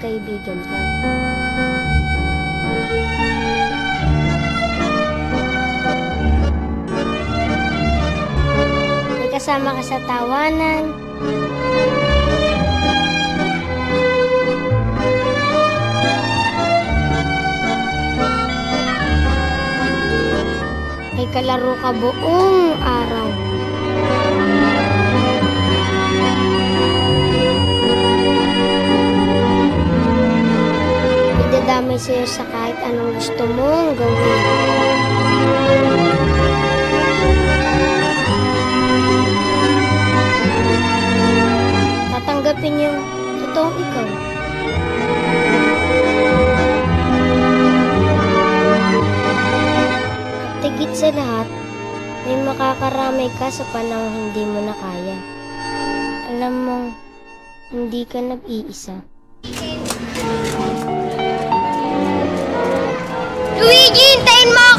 kaibigan ka. May kasama ka sa tawanan. May kalaro ka buong araw. Idadamay sa'yo sa kahit anong gusto mong gawin. Tatanggapin yung totoong ikaw. Tigit sa lahat, may makakaramay ka sa panahong hindi mo na kaya. Alam mong hindi ka nag-iisa. Luigi, hintayin mo!